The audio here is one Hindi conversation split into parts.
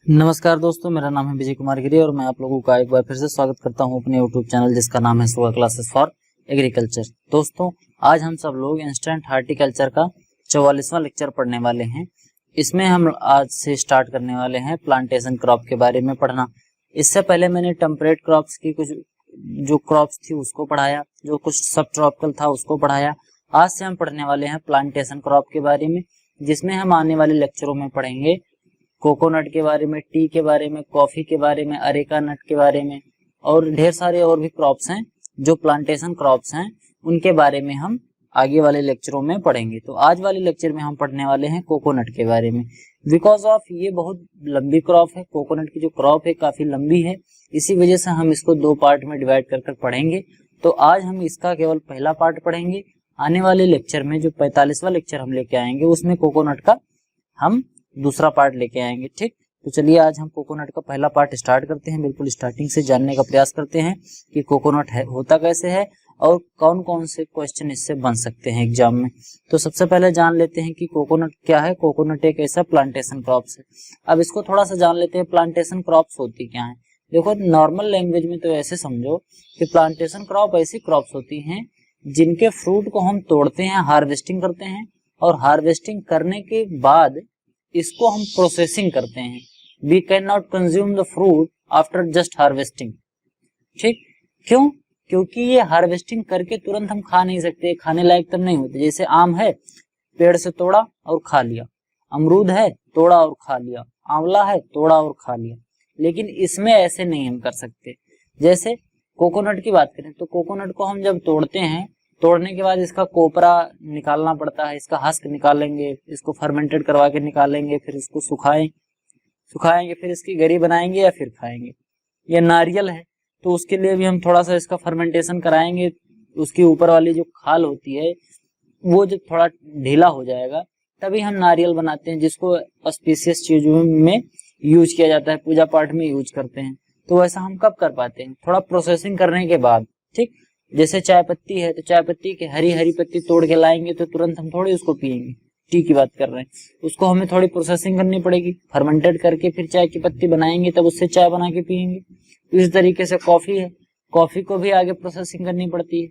नमस्कार दोस्तों, मेरा नाम है विजय कुमार गिरी और मैं आप लोगों का एक बार फिर से स्वागत करता हूं अपने YouTube चैनल जिसका नाम है सुगा क्लासेस फॉर एग्रीकल्चर। दोस्तों, आज हम सब लोग इंस्टेंट हार्टिकल्चर का 44वां लेक्चर पढ़ने वाले हैं। इसमें हम आज से स्टार्ट करने वाले हैं प्लांटेशन क्रॉप के बारे में पढ़ना। इससे पहले मैंने टेम्परेट क्रॉप्स की कुछ जो क्रॉप्स थी उसको पढ़ाया, जो कुछ सब ट्रॉपिकल था उसको पढ़ाया। आज से हम पढ़ने वाले हैं प्लांटेशन क्रॉप के बारे में, जिसमें हम आने वाले लेक्चरों में पढ़ेंगे कोकोनट के बारे में, टी के बारे में, कॉफी के बारे में, अरेका नट के बारे में और ढेर सारे और भी क्रॉप्स हैं जो प्लांटेशन क्रॉप्स हैं, उनके बारे में हम आगे वाले लेक्चरों में पढ़ेंगे। तो आज वाले लेक्चर में हम पढ़ने वाले हैं कोकोनट के बारे में। बिकॉज ऑफ ये बहुत लंबी क्रॉप है, कोकोनट की जो क्रॉप है काफी लंबी है, इसी वजह से हम इसको दो पार्ट में डिवाइड कर पढ़ेंगे। तो आज हम इसका केवल पहला पार्ट पढ़ेंगे। आने वाले लेक्चर में जो 45वां लेक्चर हम लेके आएंगे उसमें कोकोनट का हम दूसरा पार्ट लेके आएंगे। ठीक, तो चलिए आज हम कोकोनट का पहला पार्ट स्टार्ट करते हैं। बिल्कुल स्टार्टिंग से जानने का प्रयास करते हैं कि कोकोनट है होता कैसे है और कौन कौन से क्वेश्चन इससे बन सकते हैं एग्जाम में। तो सबसे पहले जान लेते हैं कि कोकोनट क्या है। कोकोनट एक ऐसा प्लांटेशन क्रॉप्स है। अब इसको थोड़ा सा जान लेते हैं, प्लांटेशन क्रॉप्स होती क्या है। देखो, नॉर्मल लैंग्वेज में तो ऐसे समझो कि प्लांटेशन क्रॉप ऐसी क्रॉप्स होती हैं जिनके फ्रूट को हम तोड़ते हैं, हार्वेस्टिंग करते हैं और हार्वेस्टिंग करने के बाद इसको हम प्रोसेसिंग करते हैं। We can not consume the fruit after just harvesting. ठीक, क्यों? क्योंकि ये हार्वेस्टिंग करके तुरंत हम खा नहीं सकते, खाने लायक तब नहीं होते। जैसे आम है, पेड़ से तोड़ा और खा लिया, अमरूद है तोड़ा और खा लिया, आंवला है तोड़ा और खा लिया, लेकिन इसमें ऐसे नहीं हम कर सकते। जैसे कोकोनट की बात करें तो कोकोनट को हम जब तोड़ते हैं, तोड़ने के बाद इसका कोपरा निकालना पड़ता है, इसका हस्क निकालेंगे, इसको फर्मेंटेड करवा के निकालेंगे, फिर इसको सुखाएंगे, फिर इसकी गरी बनाएंगे या फिर खाएंगे। ये नारियल है तो उसके लिए भी हम थोड़ा सा इसका फर्मेंटेशन कराएंगे। उसकी ऊपर वाली जो खाल होती है वो जब थोड़ा ढीला हो जाएगा तभी हम नारियल बनाते हैं, जिसको ऑस्पिशियस चीजों में यूज किया जाता है, पूजा पाठ में यूज करते हैं। तो वैसा हम कब कर पाते हैं? थोड़ा प्रोसेसिंग करने के बाद। ठीक, जैसे चाय पत्ती है तो चाय पत्ती की हरी हरी पत्ती तोड़ के लाएंगे तो तुरंत हम थोड़ी उसको पिएंगे। टी की बात कर रहे हैं, उसको हमें थोड़ी प्रोसेसिंग करनी पड़ेगी, फर्मेंटेड करके फिर चाय की पत्ती बनाएंगे, तब उससे चाय बना के पिएंगे। इस तरीके से कॉफी है, कॉफी को भी आगे प्रोसेसिंग करनी पड़ती है।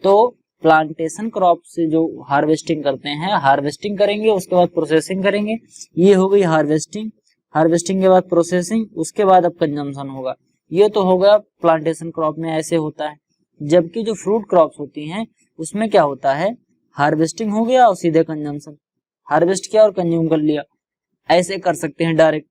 तो प्लांटेशन क्रॉप से जो हार्वेस्टिंग करते हैं, हार्वेस्टिंग करेंगे उसके बाद प्रोसेसिंग करेंगे। ये हो गई हार्वेस्टिंग, हार्वेस्टिंग के बाद प्रोसेसिंग, उसके बाद अब कंजम्पशन होगा। ये तो होगा प्लांटेशन क्रॉप में ऐसे होता है। जबकि जो फ्रूट क्रॉप्स होती हैं उसमें क्या होता है, हार्वेस्टिंग हो गया और सीधे कंजम्पशन, हार्वेस्ट किया और कंज्यूम कर लिया, ऐसे कर सकते हैं डायरेक्ट।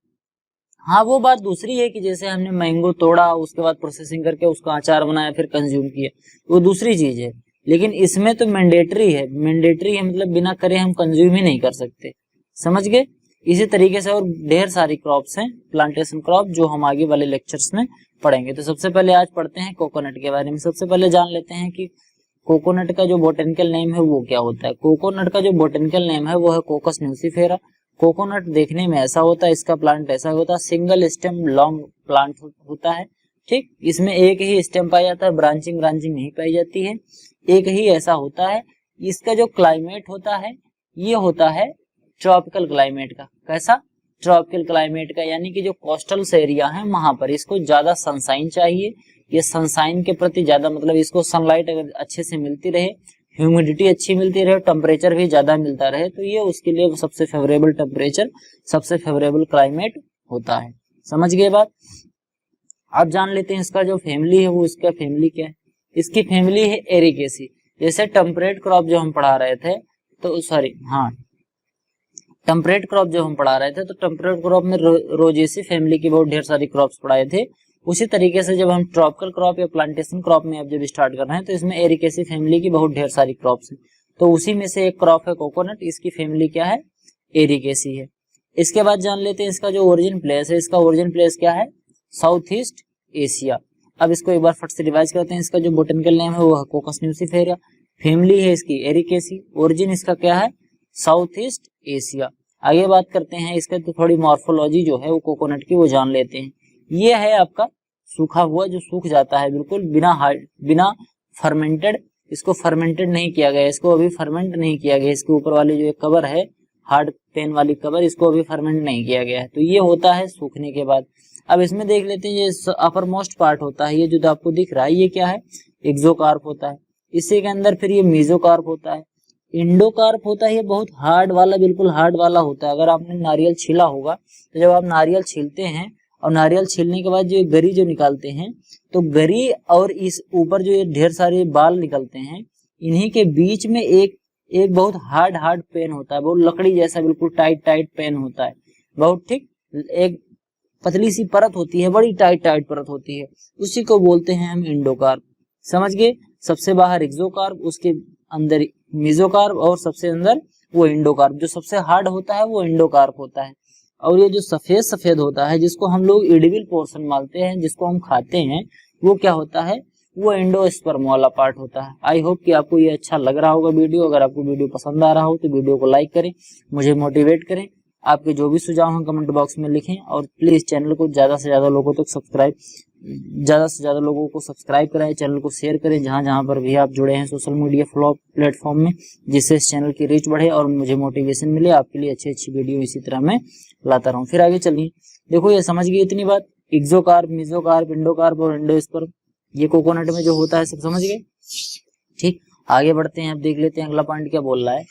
हाँ, वो बात दूसरी है कि जैसे हमने मैंगो तोड़ा, उसके बाद प्रोसेसिंग करके उसका अचार बनाया, फिर कंज्यूम किया, वो दूसरी चीज है। लेकिन इसमें तो मैंडेटरी है, मतलब बिना करे हम कंज्यूम ही नहीं कर सकते। समझ गए? इसी तरीके से और ढेर सारी क्रॉप्स हैं प्लांटेशन क्रॉप जो हम आगे वाले लेक्चर्स में पढ़ेंगे। तो सबसे पहले आज पढ़ते हैं कोकोनट के बारे में। सबसे पहले जान लेते हैं कि कोकोनट का जो बोटेनिकल नेम है वो क्या होता है। कोकोनट का जो बोटेनिकल नेम है वो है कोकस न्यूसीफेरा। कोकोनट देखने में ऐसा होता है, इसका प्लांट ऐसा होता है, सिंगल स्टेम लॉन्ग प्लांट होता है। ठीक, इसमें एक ही स्टेम पाया जाता है, ब्रांचिंग नहीं पाई जाती है, एक ही ऐसा होता है। इसका जो क्लाइमेट होता है ये होता है ट्रॉपिकल क्लाइमेट का। कैसा? ट्रॉपिकल क्लाइमेट का, यानी कि जो कोस्टल एरिया है वहां पर इसको ज्यादा सनशाइन चाहिए। ये सनशाइन के प्रति ज्यादा, मतलब इसको सनलाइट अगर अच्छे से मिलती रहे, ह्यूमिडिटी अच्छी मिलती रहे, टेम्परेचर भी ज्यादा मिलता रहे, तो ये उसके लिए सबसे फेवरेबल टेम्परेचर, सबसे फेवरेबल क्लाइमेट होता है। समझ गए बात? अब जान लेते हैं इसका जो फैमिली है वो, इसका फैमिली क्या है। इसकी फैमिली है एरिकेसी। जैसे टेम्परेट क्रॉप जो हम पढ़ा रहे थे टेम्परेट क्रॉप जो हम पढ़ा रहे थे, तो टेम्परेट क्रॉप में रोजेसी फैमिली की बहुत ढेर सारी क्रॉप्स पढ़ाए थे। उसी तरीके से जब हम ट्रॉपिकल क्रॉप या प्लांटेशन क्रॉप में अब जब स्टार्ट कर रहे हैं तो इसमें एरिकेसी फैमिली की बहुत ढेर सारी क्रॉप्स हैं। तो उसी में से एक क्रॉप है कोकोनट, इसकी फैमिली क्या है? एरिकेसी है। इसके बाद जान लेते हैं इसका जो ओरिजिन प्लेस है। इसका ओरिजिन प्लेस क्या है? South east Asia. अब इसको एक बार फट से रिवाइज करते हैं। इसका जो बोटेनिकल नेम है वो है कोकस न्यूसीफेरा, फैमिली है इसकी एरिकेसी, ओरिजिन इसका क्या है? South east Asia. आगे बात करते हैं इसका तो थोड़ी मॉर्फोलॉजी जो है वो कोकोनट की वो जान लेते हैं। ये है आपका सूखा हुआ, जो सूख जाता है बिल्कुल बिना फर्मेंटेड। इसको फर्मेंटेड नहीं किया गया, इसको अभी फर्मेंट नहीं किया गया। इसके ऊपर वाली जो एक कवर है हार्ड पेन वाली कवर, इसको अभी फर्मेंट नहीं किया गया है। तो ये होता है सूखने के बाद। अब इसमें देख लेते हैं, ये अपर मोस्ट पार्ट होता है, ये जो आपको दिख रहा है ये क्या है, एक्सोकार्प होता है। इसी के अंदर फिर ये मेसोकार्प होता है, इंडोकार्प होता है, ये बहुत हार्ड वाला, बिल्कुल हार्ड वाला होता है। अगर आपने नारियल छीला होगा तो जब आप नारियल छीलते हैं और नारियल छीलने के बाद जो गरी जो निकालते हैं, तो गरी और इस ऊपर जो ये ढेर सारे बाल निकलते हैं, इन्हीं के बीच में एक बहुत हार्ड पेन होता है, बहुत लकड़ी जैसा बिल्कुल टाइट पेन होता है, बहुत ठीक, एक पतली सी परत होती है, बड़ी टाइट परत होती है, उसी को बोलते हैं हम इंडोकार्प। समझ गए, सबसे बाहर एक्सोकार्प, उसके अंदर मेसोकार्प और सबसे अंदर वो इंडोकार्प। जो सबसे हार्ड होता है वो इंडोकार्प होता है। और ये जो सफेद होता है, जिसको हम लोग एडिबल पोर्शन मानते हैं, जिसको हम खाते हैं, वो क्या होता है, वो एंडोस्पर्म वाला पार्ट होता है। आई होप कि आपको ये अच्छा लग रहा होगा वीडियो। अगर आपको वीडियो पसंद आ रहा हो तो वीडियो को लाइक करें, मुझे मोटिवेट करें। आपके जो भी सुझाव हैं कमेंट बॉक्स में लिखें, और प्लीज चैनल को ज्यादा से ज्यादा लोगों तक सब्सक्राइब कराएं, चैनल को शेयर करें जहां जहां पर भी आप जुड़े हैं सोशल मीडिया प्लेटफॉर्म में, जिससे इस चैनल की रीच बढ़े और मुझे मोटिवेशन मिले, आपके लिए अच्छी वीडियो इसी तरह मैं लाता रहूं। फिर आगे चलिए, देखो ये समझ गए इतनी बात, एक्सोकार्प, मेसोकार्प, इंडोकार्प और एंडोस्पर्म, ये कोकोनट में जो होता है सब समझ गए। ठीक, आगे बढ़ते हैं, अब देख लेते हैं अगला पॉइंट क्या बोल रहा है।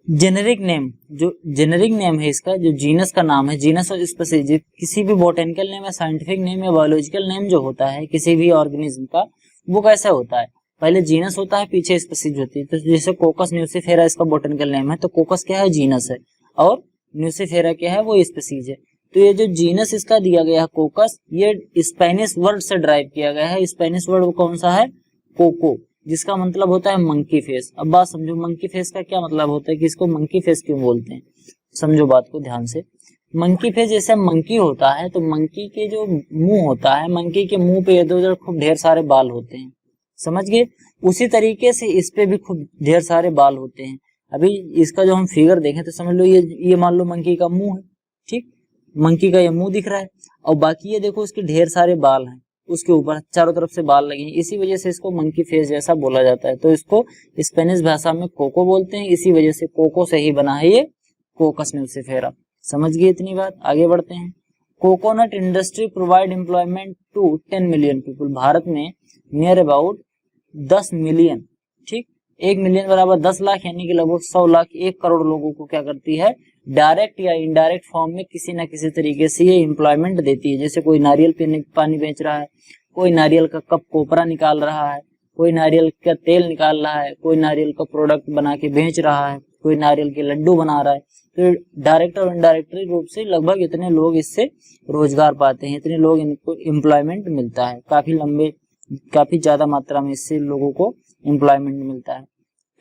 जेनेरिक नेम, जो जेनेरिक नेम है इसका, जो जीनस का नाम है, जीनस और स्पीसीज, किसी भी बोटेनिकल नेम या साइंटिफिक नेम या बायोलॉजिकल नेम जो होता है किसी भी ऑर्गेनिज्म का, वो कैसा होता है, पहले जीनस होता है, पीछे स्पीसीज होती है। तो जैसे कोकस न्यूसीफेरा इसका बोटेनिकल नेम है, तो कोकस क्या है, जीनस है, और न्यूसीफेरा क्या है, वो स्पीसीज है। तो ये जो जीनस इसका दिया गया है कोकस, ये स्पेनिश वर्ड से ड्राइव किया गया है। स्पेनिश वर्ड कौन सा है, कोको, जिसका मतलब होता है मंकी फेस। अब बात समझो, मंकी फेस का क्या मतलब होता है, कि इसको मंकी फेस क्यों बोलते हैं, समझो बात को ध्यान से। मंकी फेस, जैसे मंकी होता है तो मंकी के जो मुंह होता है, मंकी के मुंह पे इधर उधर खूब ढेर सारे बाल होते हैं, समझ गए। उसी तरीके से इस पे भी खूब ढेर सारे बाल होते हैं। अभी इसका जो हम फिगर देखें तो समझ लो ये मान लो मंकी का मुंह है, ठीक, मंकी का ये मुंह दिख रहा है, और बाकी ये देखो इसके ढेर सारे बाल हैं, उसके ऊपर चारों तरफ से बाल लगे हैं, इसी वजह से इसको मंकी फेस जैसा बोला जाता है। तो इसको स्पेनिश भाषा में कोको बोलते हैं, इसी वजह से कोको से ही बना है ये कोकस न्यूसीफेरा। समझ गए इतनी बात, आगे बढ़ते हैं। Coconut industry provide employment to 10 million people. Bharat में नियर अबाउट 10 मिलियन, ठीक, 1 मिलियन बराबर 10 लाख, यानी कि लगभग 100 लाख, 1 करोड़ लोगों को क्या करती है, डायरेक्ट या इनडायरेक्ट फॉर्म में किसी ना किसी तरीके से ये एम्प्लॉयमेंट देती है। जैसे कोई नारियल पानी बेच रहा है, कोई नारियल का कप कोपरा निकाल रहा है, कोई नारियल का तेल निकाल रहा है, कोई नारियल का प्रोडक्ट बना के बेच रहा है, कोई नारियल के लड्डू बना रहा है। तो डायरेक्ट और इनडायरेक्टली रूप से लगभग इतने लोग इससे रोजगार पाते हैं, इतने लोग इनको एम्प्लॉयमेंट मिलता है, काफी ज्यादा मात्रा में इससे लोगों को एम्प्लॉयमेंट मिलता है।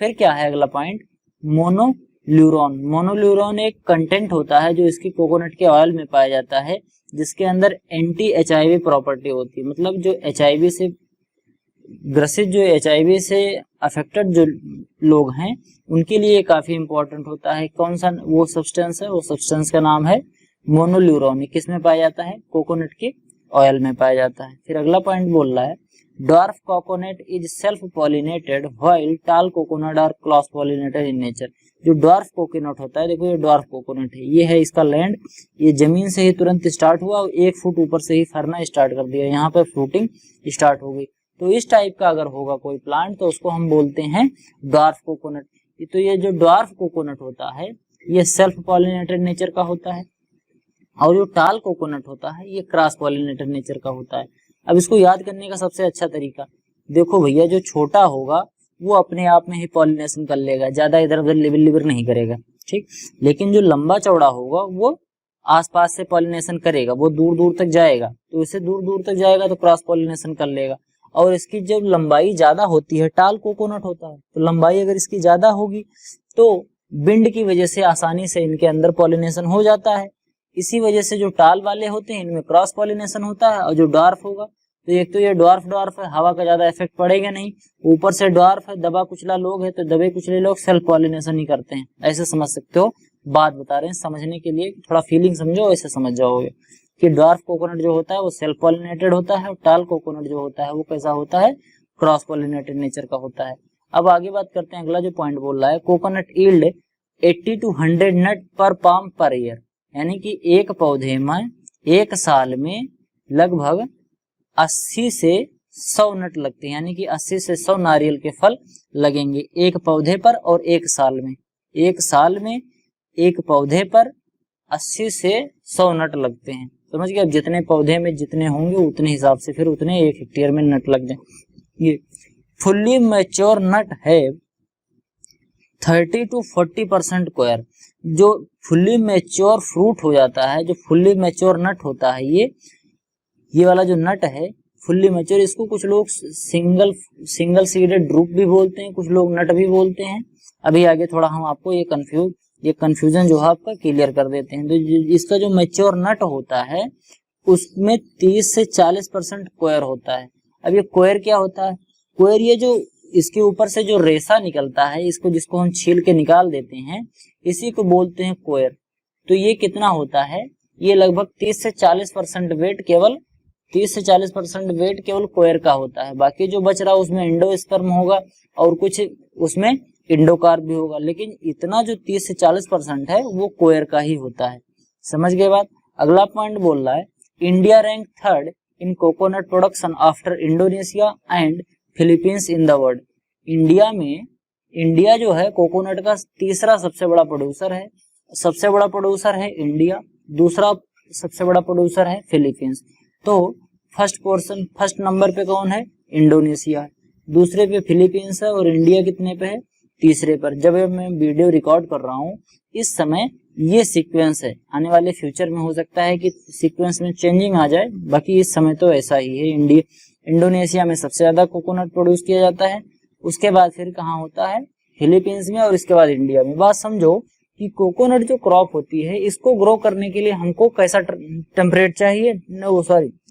फिर क्या है अगला पॉइंट, मोनोल्यूरोन। मोनोल्यूरोन एक कंटेंट होता है जो इसकी कोकोनट के ऑयल में पाया जाता है, जिसके अंदर एंटी HIV प्रॉपर्टी होती है। मतलब जो HIV से ग्रसित, जो HIV से अफेक्टेड जो लोग हैं, उनके लिए काफी इंपॉर्टेंट होता है। कौन सा वो सब्सटेंस है, वो सब्सटेंस का नाम है मोनोल्यूरोन। किस में पाया जाता है, कोकोनट के ऑयल में पाया जाता है। फिर अगला पॉइंट बोल रहा है, dwarf coconut is self pollinated while tall coconut are cross pollinated in nature. जो ड्वार्फ कोकोनट होता है, देखो ये ड्वार्फ कोकोनट है, ये है इसका लैंड, ये जमीन से ही तुरंत स्टार्ट हुआ और 1 फुट ऊपर से ही फरना स्टार्ट कर दिया, यहाँ पर फ्रूटिंग स्टार्ट हो गई। तो इस टाइप का अगर होगा कोई प्लांट तो उसको हम बोलते हैं ड्वार्फ कोकोनट। तो ये जो ड्वार्फ कोकोनट होता है ये सेल्फ पॉलिनेटेड नेचर का होता है, और जो टाल कोकोनट होता है ये क्रॉस पॉलिनेटेड नेचर का होता है। अब इसको याद करने का सबसे अच्छा तरीका, देखो भैया, जो छोटा होगा वो अपने आप में ही पॉलिनेशन कर लेगा, ज्यादा इधर उधर लिबर नहीं करेगा, ठीक। लेकिन जो लंबा चौड़ा होगा वो आसपास से पॉलिनेशन करेगा, वो दूर दूर तक जाएगा, तो इसे दूर दूर तक जाएगा तो क्रॉस पॉलिनेशन कर लेगा। और इसकी जब लंबाई ज्यादा होती है, टाल कोकोनट होता है, तो लंबाई अगर इसकी ज्यादा होगी तो विंड की वजह से आसानी से इनके अंदर पॉलिनेशन हो जाता है। इसी वजह से जो टाल वाले होते हैं इनमें क्रॉस पॉलिनेशन होता है। और जो ड्वार्फ होगा, तो एक तो ये ड्वार्फ है, हवा का ज्यादा इफेक्ट पड़ेगा नहीं, ऊपर से ड्वार्फ है, दबा कुचला लोग है, तो दबे कुचले लोग सेल्फ पॉलिनेशन ही करते हैं। ऐसे समझ सकते हो, बात बता रहे हैं समझने के लिए, थोड़ा फीलिंग समझो, ऐसे समझ जाओगे कि ड्वार्फ कोकोनट जो होता है वो सेल्फ पॉलिनेटेड होता है, और टाल कोकोनट जो होता है वो कैसा होता है, क्रॉस पॉलिनेटेड नेचर का होता है। अब आगे बात करते हैं, अगला जो पॉइंट बोल रहा है, कोकोनट यील्ड 80 to 100 नट पर पाम पर ईयर, यानी कि एक पौधे में एक साल में लगभग 80 से 100 नट लगते हैं, यानी कि 80 से 100 नारियल के फल लगेंगे एक पौधे पर, और एक साल में एक पौधे पर 80 से 100 नट लगते हैं। समझ गए? अब जितने पौधे में जितने होंगे उतने हिसाब से फिर उतने 1 हेक्टेयर में नट लग जाएंगे। फुल्ली मैच्योर नट है 30 to 40% कोयर। जो फुल्ली मैच्योर फ्रूट हो जाता है, जो फुल्ली मैच्योर नट होता है, ये वाला जो नट है फुल्ली मैच्योर, इसको कुछ लोग सिंगल सीडेड ड्रूप भी बोलते हैं, कुछ लोग नट भी बोलते हैं। अभी आगे थोड़ा हम आपको ये कंफ्यूजन जो है आपका क्लियर कर देते हैं। तो इसका जो मैच्योर नट होता है उसमें 30 से 40% कोयर होता है। अब ये कोयर क्या होता है? कोयर ये जो इसके ऊपर से जो रेशा निकलता है, जिसको हम छील के निकाल देते हैं, इसी को बोलते हैं कोयर। तो ये कितना होता है? ये लगभग 30 से 40% वेट केवल कोयर का होता है। बाकी जो बच रहा है उसमें एंडोस्पर्म होगा और कुछ उसमें इंडोकार्प भी होगा, लेकिन इतना जो 30 से 40% है वो कोयर का ही होता है। समझ गए बात? अगला पॉइंट बोल रहा है India rank 3rd in coconut production after Indonesia and Philippines in the world. India जो है कोकोनट का तीसरा सबसे बड़ा प्रोड्यूसर है इंडिया, दूसरा सबसे बड़ा प्रोड्यूसर है फिलीपींस। तो फर्स्ट नंबर पे कौन है? इंडोनेशिया है, दूसरे पे फिलीपींस है, और इंडिया कितने पे है? तीसरे पर। जब मैं वीडियो रिकॉर्ड कर रहा हूँ इस समय ये सीक्वेंस है, आने वाले फ्यूचर में हो सकता है कि सीक्वेंस में चेंजिंग आ जाए, बाकी इस समय तो ऐसा ही है। इंडोनेशिया में सबसे ज्यादा कोकोनट प्रोड्यूस किया जाता है, उसके बाद फिर कहाँ होता है? फिलीपींस में, और इसके बाद इंडिया में। बात समझो कि कोकोनट जो क्रॉप होती है इसको ग्रो करने के लिए हमको कैसा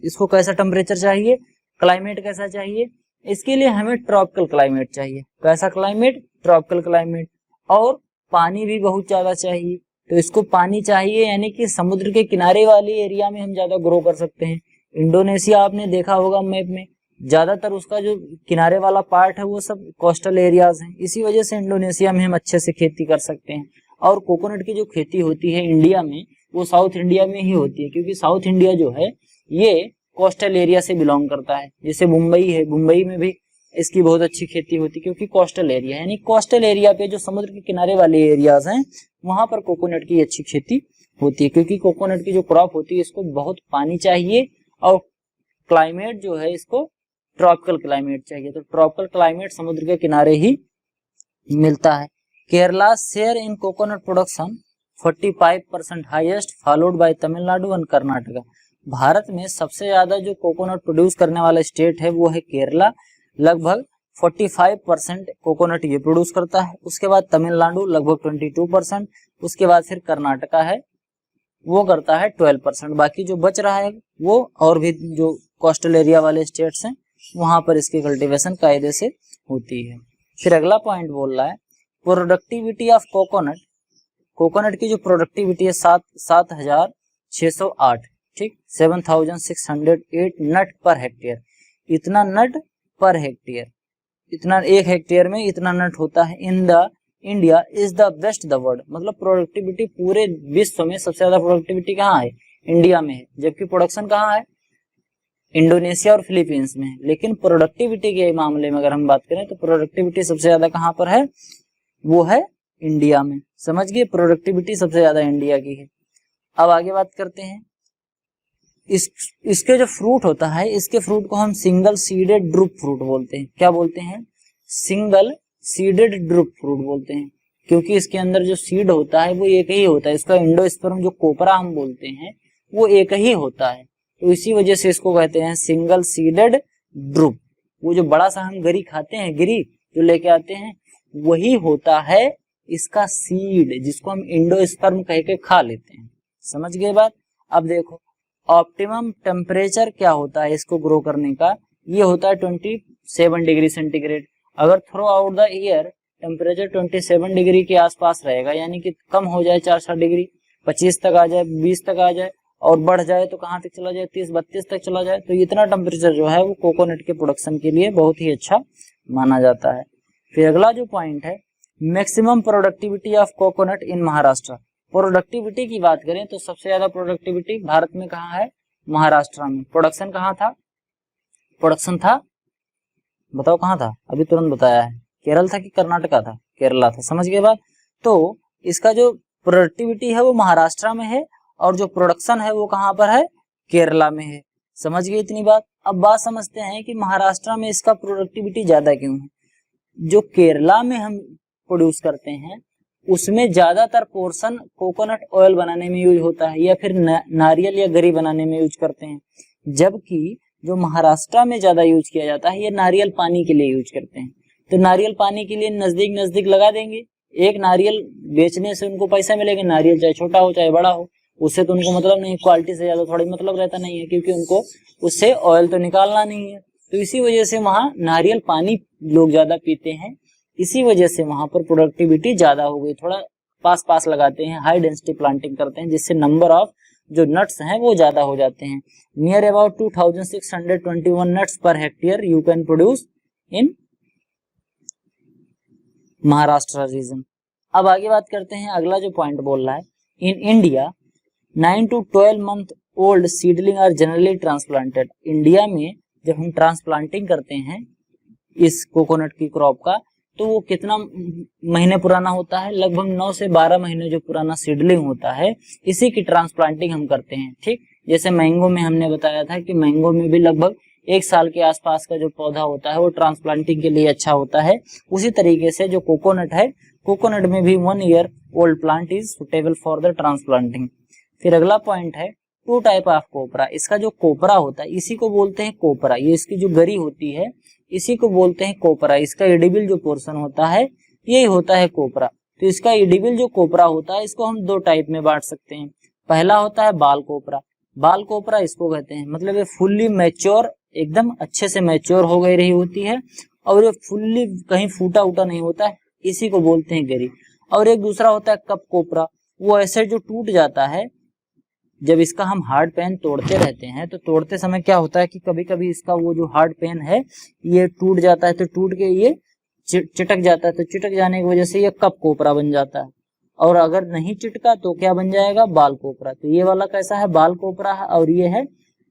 इसको कैसा टेम्परेचर चाहिए, क्लाइमेट कैसा चाहिए? इसके लिए हमें ट्रॉपिकल क्लाइमेट चाहिए। कैसा क्लाइमेट? Tropical climate. और पानी भी बहुत ज्यादा चाहिए। तो इसको पानी चाहिए, यानी कि समुद्र के किनारे वाले एरिया में हम ज्यादा ग्रो कर सकते हैं। इंडोनेशिया आपने देखा होगा मैप में, ज्यादातर उसका जो किनारे वाला पार्ट है वो सब कोस्टल एरियाज हैं। इसी वजह से इंडोनेशिया में हम अच्छे से खेती कर सकते हैं। और कोकोनट की जो खेती होती है इंडिया में वो साउथ इंडिया में ही होती है, क्योंकि साउथ इंडिया जो है ये कोस्टल एरिया से बिलोंग करता है। जैसे मुंबई है, मुंबई में भी इसकी बहुत अच्छी खेती होती है, क्योंकि कोस्टल एरिया, यानी कोस्टल एरिया पे जो समुद्र के किनारे वाले एरियाज हैं वहां पर कोकोनट की अच्छी खेती होती है। क्योंकि कोकोनट की जो क्रॉप होती है इसको बहुत पानी चाहिए, और क्लाइमेट जो है इसको ट्रॉपिकल क्लाइमेट चाहिए। तो ट्रॉपिकल क्लाइमेट समुद्र के किनारे ही मिलता है। Kerala share in coconut production 45% highest, followed by Tamil Nadu and Karnataka. Bharat में सबसे ज्यादा जो कोकोनट प्रोड्यूस करने वाला स्टेट है वो है केरला, लगभग 45% कोकोनट ये प्रोड्यूस करता है। उसके बाद तमिलनाडु लगभग 22%, उसके बाद फिर कर्नाटका है वो करता है 12%। बाकी जो बच रहा है वो और भी जो कोस्टल एरिया वाले स्टेट्स हैं वहां पर इसकी कल्टीवेशन कायदे से होती है। फिर अगला पॉइंट बोल रहा है प्रोडक्टिविटी ऑफ कोकोनट। कोकोनट की जो प्रोडक्टिविटी है 7,608, ठीक, 7,608 नट पर हेक्टेयर। इतना नट पर हेक्टेयर, इतना एक हेक्टेयर में इतना नट होता है। In the India is the best the world, मतलब प्रोडक्टिविटी पूरे विश्व में सबसे ज्यादा प्रोडक्टिविटी कहाँ है? इंडिया में है। जबकि प्रोडक्शन कहाँ है? इंडोनेशिया और फिलीपींस में है। लेकिन प्रोडक्टिविटी के मामले में अगर हम बात करें तो प्रोडक्टिविटी सबसे ज्यादा कहाँ पर है? वो है इंडिया में। समझ गए? प्रोडक्टिविटी सबसे ज्यादा इंडिया की है। अब आगे बात करते हैं इसके जो फ्रूट होता है, इसके फ्रूट को हम सिंगल सीडेड ड्रूप फ्रूट बोलते हैं। क्या बोलते हैं? सिंगल सीडेड ड्रूप फ्रूट बोलते हैं, क्योंकि इसके अंदर जो सीड होता है वो एक ही होता है। इसका इंडोस्पर्म जो कोपरा हम बोलते हैं वो एक ही होता है, तो इसी वजह से इसको कहते हैं सिंगल सीडेड ड्रूप। वो जो बड़ा सा हम गिरी खाते हैं, गिरी जो लेके आते हैं, वही होता है इसका सीड, जिसको हम इंडोस्पर्म कह के खा लेते हैं। समझ गए बात? अब देखो ऑप्टिमम टेम्परेचर क्या होता है इसको ग्रो करने का? ये होता है 27 डिग्री सेंटीग्रेड। अगर through out the year temperature 27 degree के आसपास रहेगा, यानी कि कम हो जाए 4-7 डिग्री, 25 तक आ जाए, 20 तक आ जाए, और बढ़ जाए तो कहाँ तक चला जाए? 30-32 तक चला जाए, तो इतना टेम्परेचर जो है वो कोकोनट के प्रोडक्शन के लिए बहुत ही अच्छा माना जाता है। फिर अगला जो पॉइंट है maximum productivity of coconut in Maharashtra. Productivity की बात करें तो सबसे ज्यादा प्रोडक्टिविटी भारत में कहाँ है? महाराष्ट्र में। प्रोडक्शन कहाँ था? प्रोडक्शन था, बताओ कहाँ था? अभी तुरंत बताया है, केरल था कि कर्नाटका था? केरला था। समझ गए बात? तो इसका जो प्रोडक्टिविटी है वो महाराष्ट्र में है और जो प्रोडक्शन है वो कहाँ पर है? केरला में है। समझ गए इतनी बात? अब बात समझते हैं कि महाराष्ट्र में इसका प्रोडक्टिविटी ज्यादा क्यों है। जो केरला में हम प्रोड्यूस करते हैं उसमें ज्यादातर पोर्शन कोकोनट ऑयल बनाने में यूज होता है या फिर नारियल या गरी बनाने में यूज करते हैं, जबकि जो महाराष्ट्र में ज्यादा यूज किया जाता है ये नारियल पानी के लिए यूज करते हैं। तो नारियल पानी के लिए नजदीक नजदीक लगा देंगे, एक नारियल बेचने से उनको पैसा मिलेगा, नारियल चाहे छोटा हो चाहे बड़ा हो, उससे तो उनको मतलब नहीं, क्वालिटी से ज्यादा थोड़ी मतलब रहता नहीं है, क्योंकि उनको उससे ऑयल तो निकालना नहीं है। तो इसी वजह से वहाँ नारियल पानी लोग ज्यादा पीते हैं, इसी वजह से वहां पर प्रोडक्टिविटी ज्यादा हो गई। थोड़ा पास पास लगाते हैं, हाई डेंसिटी प्लांटिंग करते हैं, जिससे नंबर ऑफ जो नट्स हैं वो ज्यादा हो जाते हैं। Near about 2621 nuts per hectare you can produce in Maharashtra region. अब आगे बात करते हैं, अगला जो पॉइंट बोल रहा है, in India 9 to 12 month old seedling are generally transplanted. India में जब हम ट्रांसप्लांटिंग करते हैं इस कोकोनट की क्रॉप का, तो वो कितना महीने पुराना होता है? लगभग 9 से 12 महीने जो पुराना सीडलिंग होता है, इसी की ट्रांसप्लांटिंग हम करते हैं। ठीक, जैसे मैंगो में हमने बताया था कि मैंगो में भी लगभग 1 साल के आसपास का जो पौधा होता है वो ट्रांसप्लांटिंग के लिए अच्छा होता है। उसी तरीके से जो कोकोनट है, कोकोनट में भी 1 year old plant is suitable for the transplanting. फिर अगला पॉइंट है 2 टाइप ऑफ कोपरा। इसका जो कोपरा होता है इसी को बोलते हैं कोपरा। ये इसकी जो गरी होती है इसी को बोलते हैं कोपरा। इसका एडिबल जो पोर्शन होता है यही होता है कोपरा। तो इसका एडिबल जो कोपरा होता है इसको हम 2 टाइप में बांट सकते हैं। पहला होता है बाल कोपरा। बाल कोपरा इसको कहते हैं, मतलब ये फुल्ली मैच्योर, एकदम अच्छे से मैच्योर हो गई रही होती है और ये फुल्ली कहीं फूटा उटा नहीं होता है, इसी को बोलते हैं गरी। और एक दूसरा होता है कप कोपरा। वो ऐसे जो टूट जाता है, जब इसका हम हार्ड पेन तोड़ते रहते हैं तो तोड़ते समय क्या होता है कि कभी कभी इसका वो जो हार्ड पेन है ये टूट जाता है, तो टूट के ये चिटक जाता है, तो चिटक जाने की वजह से ये कप कोपरा बन जाता है। और अगर नहीं चिटका तो क्या बन जाएगा? बाल कोपरा। तो ये वाला कैसा है? बाल कोपरा है और ये है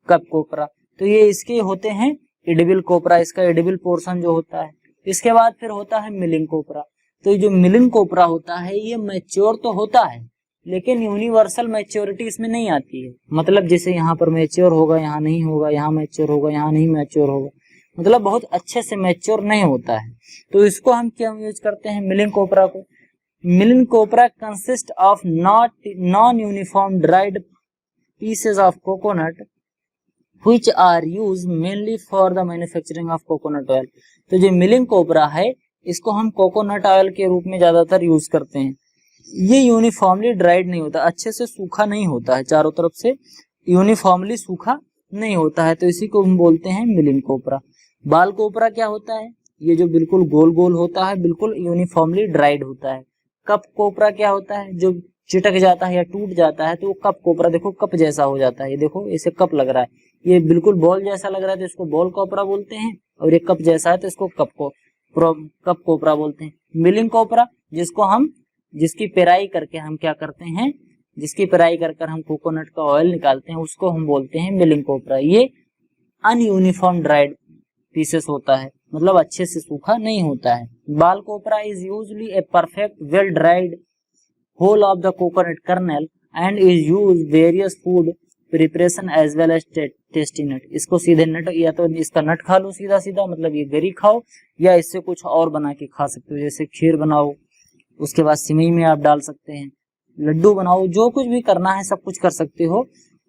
कप कोपरा। तो ये इसके होते हैं एडिबल कोपरा, इसका एडिबल पोर्शन जो होता है। इसके बाद फिर होता है मिलिंग कोपरा। तो ये जो मिलिंग कोपरा होता है ये मैच्योर तो होता है लेकिन यूनिवर्सल मैच्योरिटी इसमें नहीं आती है। मतलब जैसे यहाँ पर मैच्योर होगा, यहाँ नहीं होगा, यहाँ मैच्योर होगा, यहाँ नहीं मैच्योर होगा, मतलब बहुत अच्छे से मैच्योर नहीं होता है। तो इसको हम क्या यूज करते हैं? मिलिंग कोपरा को। Milling copra consist of non uniform dried pieces of coconut which are used mainly for the manufacturing of coconut oil. तो जो मिलिंग कोपरा है इसको हम कोकोनट ऑयल के रूप में ज्यादातर यूज करते हैं। ये यूनिफॉर्मली ड्राइड नहीं होता, अच्छे से सूखा नहीं होता है, चारों तरफ से यूनिफॉर्मली सूखा नहीं होता है, तो इसी को हम बोलते हैं मिलिंग कोपरा। बाल कोपरा क्या होता है? ये जो बिल्कुल गोल गोल होता है, बिल्कुल यूनिफॉर्मली ड्राइड होता है। कप कोपरा क्या होता है? जो चिटक जाता है या टूट जाता है तो वो कप कोपरा, देखो कप जैसा हो जाता है, ये देखो इसे कप लग रहा है, ये बिल्कुल बॉल जैसा लग रहा है तो इसको बॉल कोपरा बोलते हैं, और ये कप जैसा है तो इसको कप कोपरा बोलते हैं। मिलिंग कोपरा जिसकी पेराई करके हम क्या करते हैं, जिसकी पेराई कर हम कोकोनट का ऑयल निकालते हैं, उसको हम बोलते हैं मिलिंग कोपरा। ये अनयूनिफॉर्म ड्राइड पीसेस होता है, मतलब अच्छे से सूखा नहीं होता है। Ball copra is usually a perfect well dried whole of the coconut kernel and is use various food preparation as well as tasty nut. इसको सीधे नट, या तो इसका नट खा लो सीधा सीधा, मतलब ये गरी खाओ, या इससे कुछ और बना के खा सकते हो, जैसे खीर बनाओ, उसके बाद सिमई में आप डाल सकते हैं, लड्डू बनाओ, जो कुछ भी करना है सब कुछ कर सकते हो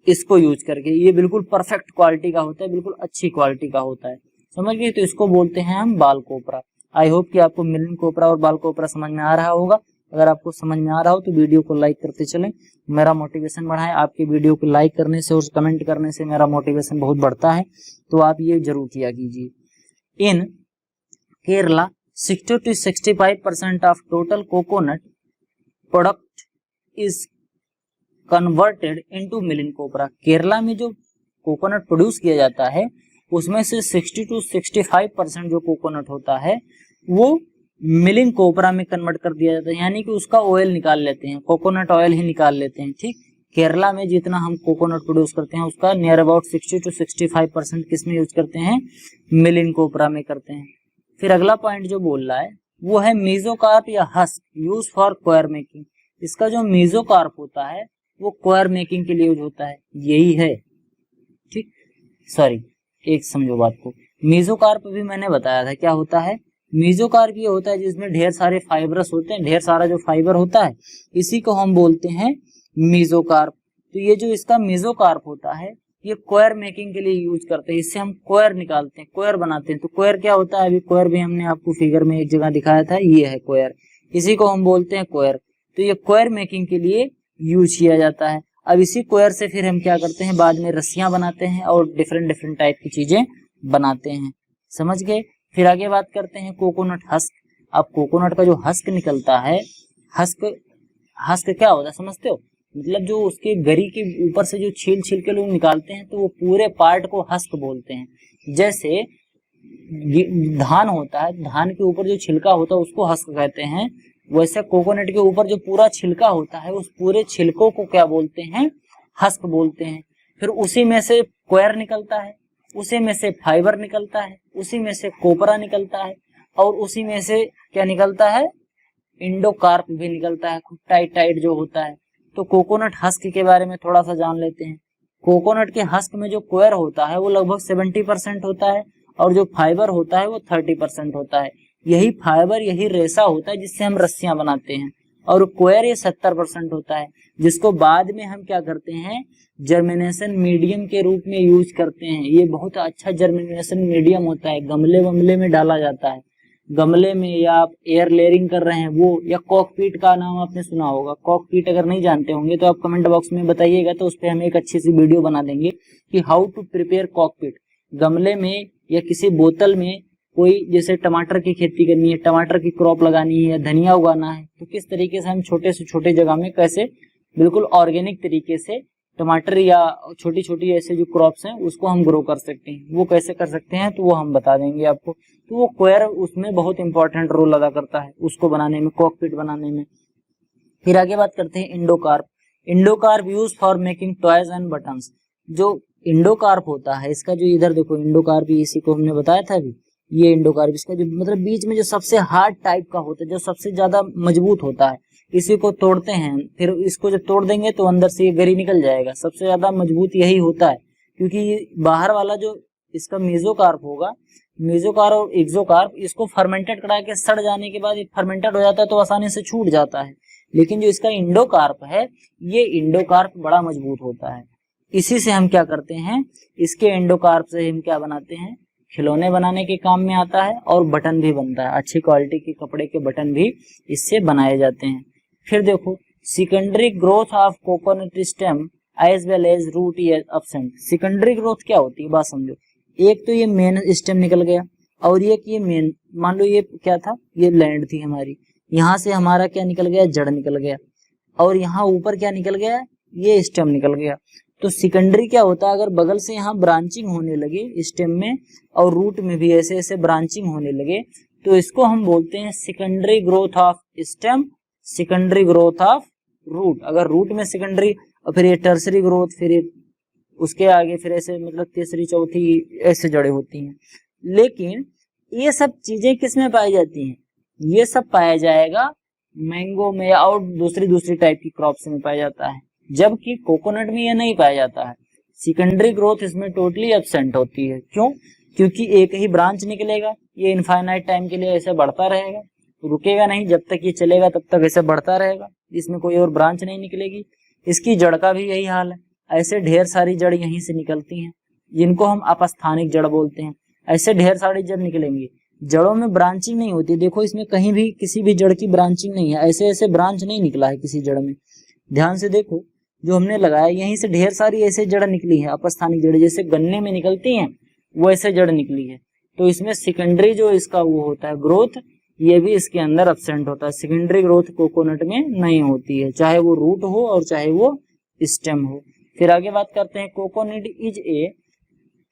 इसको यूज करके। ये बिल्कुल परफेक्ट क्वालिटी का होता है, बिल्कुल अच्छी क्वालिटी का होता है, समझ गए? तो इसको बोलते हैं हम बाल कोपरा। आई होप कि आपको मिलिंग कोपरा और बाल कोपरा समझ में आ रहा होगा। अगर आपको समझ में आ रहा हो तो वीडियो को लाइक करते चलें, मेरा मोटिवेशन बढ़ाएं। आपके वीडियो को लाइक करने से और कमेंट करने से मेरा मोटिवेशन बहुत बढ़ता है, तो आप ये जरूर किया कीजिए। इन Kerala 60 to 65% of total coconut product is converted into milling copra। Kerala में जो कोकोनट प्रोड्यूस किया जाता है उसमें से 60 to 65% जो कोकोनट होता है वो मिलिंग कोपरा में कन्वर्ट कर दिया जाता है, यानी कि उसका ऑयल निकाल लेते हैं, कोकोनट ऑयल ही निकाल लेते हैं। ठीक, केरला में जितना हम कोकोनट प्रोड्यूस करते हैं उसका नियर अबाउट 60 to 65% किस में यूज करते हैं, मिलिंग कोपरा में करते हैं। फिर अगला पॉइंट जो बोल रहा है वो है मीजोकार्प या husk use for coir making. इसका जो मीजोकार्प होता है वो कोयर मेकिंग के लिए यूज होता है, यही है। ठीक, सॉरी एक समझो बात को, मीजोकार्प भी मैंने बताया था क्या होता है। मीजोकार्प ये होता है जिसमें ढेर सारे फाइबरस होते हैं, ढेर सारा जो फाइबर होता है इसी को हम बोलते हैं मीजोकार्प। तो ये जो इसका मीजोकार्प होता है ये कोयर मेकिंग के लिए यूज करते हैं, इससे हम कोयर निकालते हैं, कोयर बनाते हैं। तो कोयर क्या होता है, अभी कोयर भी हमने आपको फिगर में एक जगह दिखाया था, ये है कोयर, इसी को हम बोलते हैं कोयर। तो ये कोयर मेकिंग के लिए यूज किया जाता है। अब इसी कोयर से फिर हम क्या करते हैं, बाद में रस्सियां बनाते हैं और डिफरेंट डिफरेंट टाइप की चीजें बनाते हैं, समझ गए। फिर आगे बात करते हैं कोकोनट हस्क। अब कोकोनट का जो हस्क निकलता है, हस्क क्या होता है समझते हो, मतलब जो उसके गरी के ऊपर से जो छील के लोग निकालते हैं तो वो पूरे पार्ट को हस्क बोलते हैं। जैसे धान होता है, धान के ऊपर जो छिलका होता है उसको हस्क कहते हैं, वैसे कोकोनट के ऊपर जो पूरा छिलका होता है उस पूरे छिलकों को क्या बोलते हैं, हस्क बोलते हैं। फिर उसी में से कोयर निकलता है, उसी में से फाइबर निकलता है, उसी में से कोपरा निकलता है और उसी में से क्या निकलता है, इंडोकार्प भी निकलता है, खूब टाइट टाइट जो होता है। तो कोकोनट हस्क के बारे में थोड़ा सा जान लेते हैं। कोकोनट के हस्क में जो कोयर होता है वो लगभग 70% होता है और जो फाइबर होता है वो 30% होता है। यही फाइबर, यही रेशा होता है जिससे हम रस्सियां बनाते हैं। और कोयर ये 70% होता है, जिसको बाद में हम क्या करते हैं, जर्मिनेशन मीडियम के रूप में यूज करते हैं। ये बहुत अच्छा जर्मिनेशन मीडियम होता है, गमले वमले में डाला जाता है, गमले में, या आप एयर लेयरिंग कर रहे हैं वो, या कॉकपीट का नाम आपने सुना होगा। कॉकपीट अगर नहीं जानते होंगे तो आप कमेंट बॉक्स में बताइएगा, तो उस पर हम एक अच्छी सी वीडियो बना देंगे कि हाउ टू प्रिपेयर कॉकपीट। गमले में या किसी बोतल में कोई जैसे टमाटर की खेती करनी है, टमाटर की क्रॉप लगानी है या धनिया उगाना है, तो किस तरीके से हम छोटे से छोटे जगह में कैसे बिल्कुल ऑर्गेनिक तरीके से टमाटर या छोटी छोटी ऐसे जो क्रॉप्स हैं उसको हम ग्रो कर सकते हैं, वो कैसे कर सकते हैं तो वो हम बता देंगे आपको। तो वो कोयर उसमें बहुत इंपॉर्टेंट रोल अदा करता है उसको बनाने में, कॉकपीट बनाने में। फिर आगे बात करते हैं endocarp. Endocarp use for making toys and buttons. जो इंडोकार्प होता है, इसका जो इधर देखो इंडोकार्प, इसी को हमने बताया था अभी, ये इंडोकार्प, इसका जो मतलब बीच में जो सबसे हार्ड टाइप का होता है, जो सबसे ज्यादा मजबूत होता है, इसी को तोड़ते हैं। फिर इसको जब तोड़ देंगे तो अंदर से ये गरी निकल जाएगा, सबसे ज्यादा मजबूत यही होता है, क्योंकि बाहर वाला जो इसका मेसोकार्प होगा, मेसोकार्प और एक्सोकार्प, इसको फर्मेंटेड करा के सड़ जाने के बाद फर्मेंटेड हो जाता है तो आसानी से छूट जाता है। लेकिन जो इसका इंडोकार्प है, ये इंडोकार्प बड़ा मजबूत होता है। इसी से हम क्या करते हैं, इसके इंडोकार्प से हम क्या बनाते हैं, खिलौने बनाने के काम में आता है और बटन भी बनता है, अच्छी क्वालिटी के कपड़े के बटन भी इससे बनाए जाते हैं। फिर देखो secondary growth of coconut stem as well as root is absent. Secondary growth क्या होती है बात समझो। एक तो ये मेन स्टेम निकल गया और ये मेन, मान लो ये क्या था, ये लैंड थी हमारी, यहाँ से हमारा क्या निकल गया, जड़ निकल गया, और यहाँ ऊपर क्या निकल गया, ये स्टेम निकल गया। तो सेकेंडरी क्या होता है, अगर बगल से यहाँ ब्रांचिंग होने लगे स्टेम में और रूट में भी ऐसे ऐसे ब्रांचिंग होने लगे तो इसको हम बोलते हैं secondary growth of stem, secondary growth of root. अगर रूट में सेकेंडरी और फिर ये टर्सरी ग्रोथ, फिर ये उसके आगे फिर ऐसे मतलब तीसरी चौथी ऐसे जड़ें होती हैं। लेकिन ये सब चीजें किस में पाई जाती हैं, ये सब पाया जाएगा मैंगो में और दूसरी टाइप की क्रॉप्स में पाया जाता है, जबकि कोकोनट में ये नहीं पाया जाता है। सेकेंडरी ग्रोथ इसमें टोटली एब्सेंट होती है। क्यों? क्योंकि एक ही ब्रांच निकलेगा, ये इनफाइनाइट टाइम के लिए ऐसे बढ़ता रहेगा, रुकेगा नहीं, जब तक ये चलेगा तब तक ऐसे बढ़ता रहेगा, इसमें कोई और ब्रांच नहीं निकलेगी। इसकी जड़ का भी यही हाल है, ऐसे ढेर सारी जड़ यहीं से निकलती हैं, जिनको हम अपस्थानिक जड़ बोलते हैं। ऐसे ढेर सारी जड़ निकलेंगी, जड़ों में ब्रांचिंग नहीं होती। देखो इसमें कहीं भी किसी भी जड़ की ब्रांचिंग नहीं है, ऐसे ऐसे ब्रांच नहीं निकला है किसी जड़ में। ध्यान से देखो जो हमने लगाया यहीं से ढेर सारी ऐसे जड़ निकली है, अपस्थानिक जड़, जैसे गन्ने में निकलती हैं वैसे जड़ निकली है। तो इसमें सेकेंडरी जो इसका वो होता है ग्रोथ, ये भी इसके अंदर एब्सेंट होता है। सेकेंडरी ग्रोथ कोकोनट में नहीं होती है, चाहे वो रूट हो और चाहे वो स्टेम हो। फिर आगे बात करते हैं, coconut is a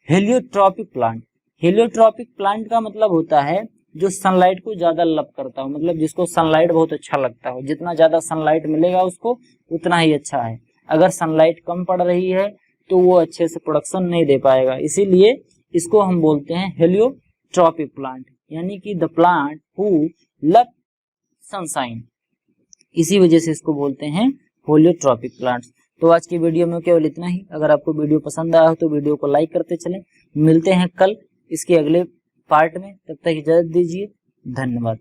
heliotropic plant. Heliotropic plant का मतलब होता है जो सनलाइट को ज्यादा लव करता हो, मतलब जिसको सनलाइट बहुत अच्छा लगता हो, जितना ज्यादा सनलाइट मिलेगा उसको उतना ही अच्छा है। अगर सनलाइट कम पड़ रही है तो वो अच्छे से प्रोडक्शन नहीं दे पाएगा, इसीलिए इसको हम बोलते हैं हेलियोट्रॉपिक प्लांट, यानी कि the plant who love sunshine, इसी वजह से इसको बोलते हैं हेलियोट्रॉपिक प्लांट्स। तो आज की वीडियो में केवल इतना ही। अगर आपको वीडियो पसंद आया हो तो वीडियो को लाइक करते चलें। मिलते हैं कल इसके अगले पार्ट में, तब तक इजाजत दीजिए, धन्यवाद।